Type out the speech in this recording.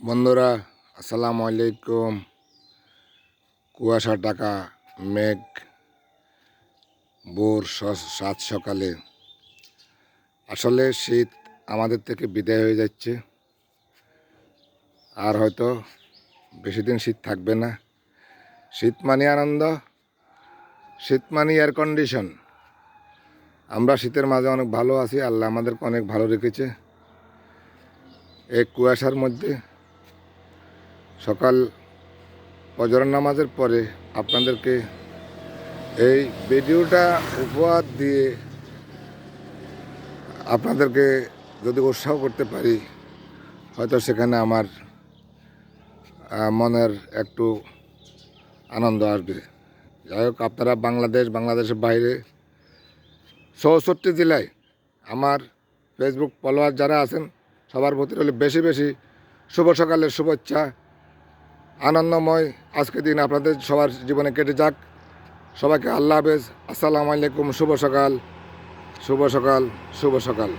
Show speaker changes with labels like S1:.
S1: বন্ধুরা, আসসালামু আলাইকুম। কুয়াশা ঢাকা মেঘ, ভোর সাত সকালে। আসলে শীত আমাদের থেকে বিদায় হয়ে যাচ্ছে, আর হয়তো বেশি দিন শীত থাকবে না। শীত মানে আনন্দ, শীত মানে এয়ার কন্ডিশন। আমরা শীতের মাঝে অনেক ভালো আছি, আল্লাহ আমাদেরকে অনেক ভালো রেখেছে। এই কুয়াশার মধ্যে সকাল ফজর নামাজের পরে আপনাদেরকে এই ভিডিওটা উপহার দিয়ে আপনাদেরকে যদি উৎসাহ করতে পারি, হয়তো সেখানে আমার মনের একটু আনন্দ আসবে। যাই হোক, আপনারা বাংলাদেশের বাইরে 64 জেলায় আমার ফেসবুক ফলোয়ার যারা আছেন, সবার প্রতি হলে বেশি বেশি শুভ সকালের শুভেচ্ছা। আনন্দময় আজকের দিন আপনাদের সবার জীবনে কেটে যাক। সবাইকে আল্লাহ হাফেজ, আসসালামু আলাইকুম। শুভ সকাল, শুভ সকাল, শুভ সকাল।